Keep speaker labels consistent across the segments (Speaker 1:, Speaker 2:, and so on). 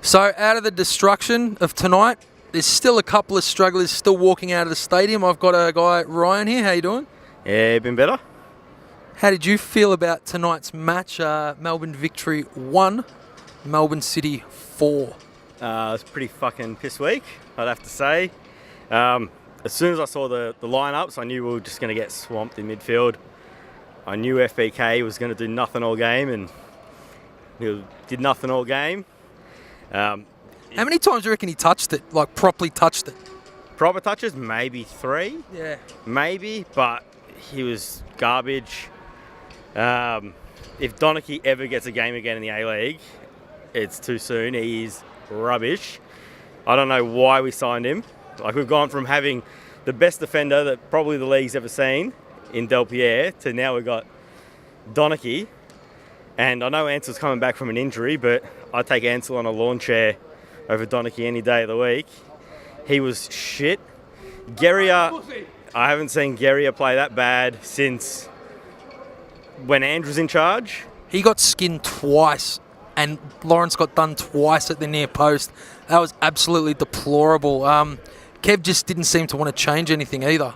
Speaker 1: So out of the destruction of tonight, there's still a couple of strugglers still walking out of the stadium. I've got a guy, Ryan, here. How you doing?
Speaker 2: Yeah, been better.
Speaker 1: How did you feel about tonight's match? Melbourne victory 1, Melbourne City 4.
Speaker 2: It was pretty fucking piss weak, I'd have to say. As soon as I saw the lineups, I knew we were just going to get swamped in midfield. I knew FBK was going to do nothing all game, and he did nothing all game.
Speaker 1: How many times do you reckon he touched it, like properly touched it?
Speaker 2: Proper touches, maybe 3.
Speaker 1: Yeah.
Speaker 2: Maybe, but he was garbage. If Donachie ever gets a game again in the A-League, it's too soon. He's rubbish. I don't know why we signed him. Like, we've gone from having the best defender that probably the league's ever seen in Del Pierre to now we've got Donachie. And I know Ansell's coming back from an injury, but I'd take Ansell on a lawn chair over Donachie any day of the week. He was shit. Guerrier, I haven't seen Guerrier play that bad since when Andrew's in charge.
Speaker 1: He got skinned twice, and Lawrence got done twice at the near post. That was absolutely deplorable. Kev just didn't seem to want to change anything either.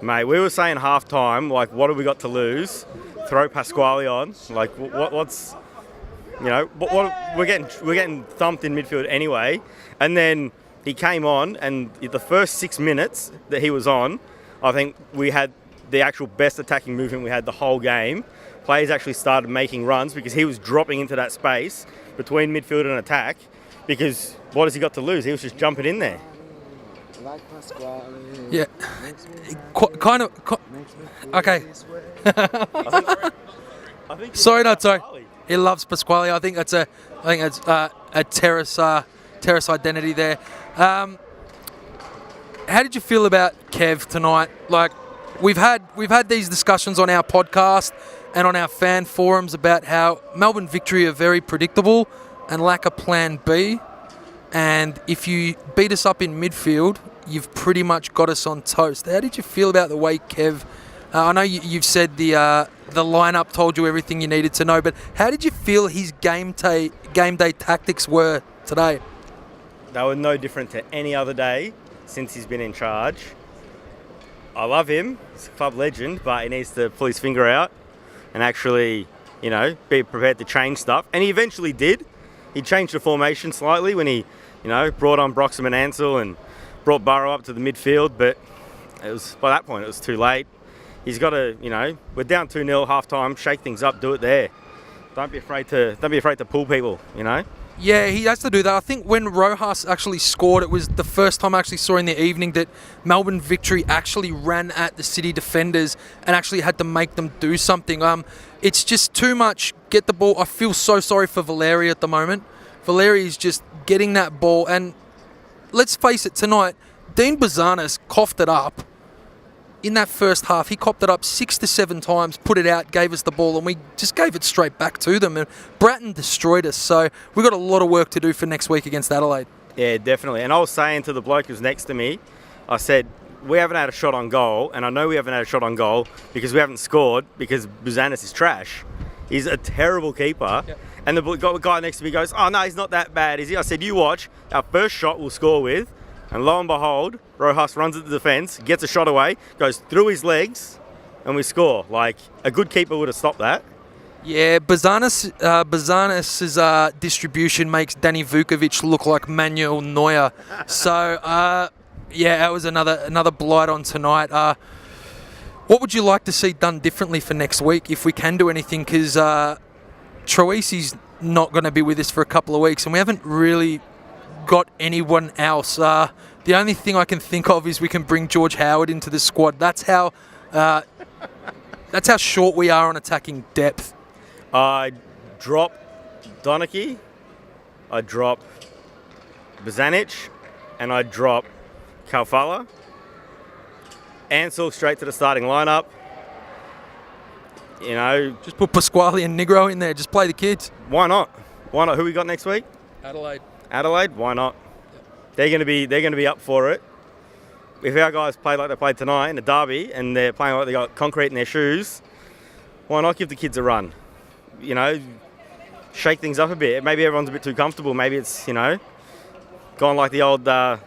Speaker 2: Mate, we were saying half time, like, what have we got to lose? Throw Pasquale on. Like, what's, you know, what we're getting thumped in midfield anyway. And then he came on, and the first 6 minutes that he was on, I think we had the actual best attacking movement we had the whole game. Players actually started making runs because he was dropping into that space between midfield and attack, because what has he got to lose? He was just jumping in there.
Speaker 1: Yeah. Kind of. Okay. Sorry. He loves Pasquale. I think it's a terrace identity there. How did you feel about Kev tonight? Like, we've had these discussions on our podcast and on our fan forums about how Melbourne victory are very predictable and lack a plan B. And if you beat us up in midfield, you've pretty much got us on toast. How did you feel about the way Kev... I know you've said the lineup told you everything you needed to know, but how did you feel his game day tactics were today?
Speaker 2: They were no different to any other day since he's been in charge. I love him. He's a club legend, but he needs to pull his finger out and actually, you know, be prepared to change stuff. And he eventually did. He changed the formation slightly when he, you know, brought on Broxham and Ansell and brought Burrow up to the midfield, but it was, by that point, it was too late. He's got to, you know, we're down 2-0 half-time, shake things up, do it there. Don't be afraid to pull people, you know?
Speaker 1: Yeah, he has to do that. I think when Rojas actually scored, it was the first time I actually saw in the evening that Melbourne victory actually ran at the City defenders and actually had to make them do something. It's just too much. Get the ball. I feel so sorry for Valeri at the moment. Valeri is just getting that ball. And let's face it, tonight, Dean Bazanis coughed it up. In that first half, he copped it up 6 to 7 times, put it out, gave us the ball, and we just gave it straight back to them. And Bratton destroyed us. So we've got a lot of work to do for next week against Adelaide.
Speaker 2: Yeah, definitely. And I was saying to the bloke who was next to me, I said, we haven't had a shot on goal, and I know we haven't had a shot on goal because we haven't scored because Bazanis is trash. He's a terrible keeper. Yep. And the guy next to me goes, oh, no, he's not that bad, is he? I said, you watch. Our first shot we'll score with. And lo and behold, Rojas runs at the defence, gets a shot away, goes through his legs, and we score. Like, a good keeper would have stopped that.
Speaker 1: Yeah, Bazanis' distribution makes Danny Vukovic look like Manuel Neuer. So, yeah, that was another blight on tonight. What would you like to see done differently for next week if we can do anything? Because Troisi's not going to be with us for a couple of weeks, and we haven't really got anyone else. The only thing I can think of is we can bring George Howard into the squad. That's how short we are on attacking depth.
Speaker 2: I drop Donachie, I drop Bozanic, and I drop Kalfala. Ansell straight to the starting lineup. You know,
Speaker 1: just put Pasquale and Negro in there. Just play the kids.
Speaker 2: Why not? Why not? Who we got next week?
Speaker 1: Adelaide.
Speaker 2: Why not? Yep. They're gonna be up for it. If our guys play like they played tonight in the derby and they're playing like they got concrete in their shoes, why not give the kids a run? You know, shake things up a bit. Maybe everyone's a bit too comfortable. Maybe it's, you know, gone like the old the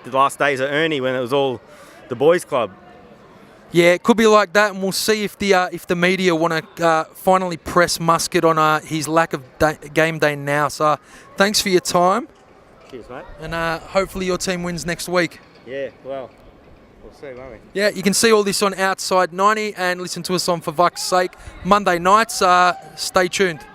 Speaker 2: last days of Ernie when it was all the boys' club.
Speaker 1: Yeah, it could be like that, and we'll see if the media want to finally press Muscat on his lack of game day now. So, thanks for your time.
Speaker 2: Cheers, mate.
Speaker 1: And hopefully your team wins next week.
Speaker 2: Yeah, well, we'll see, won't we?
Speaker 1: Yeah, you can see all this on Outside 90 and listen to us on For Vuck's Sake Monday nights. Stay tuned.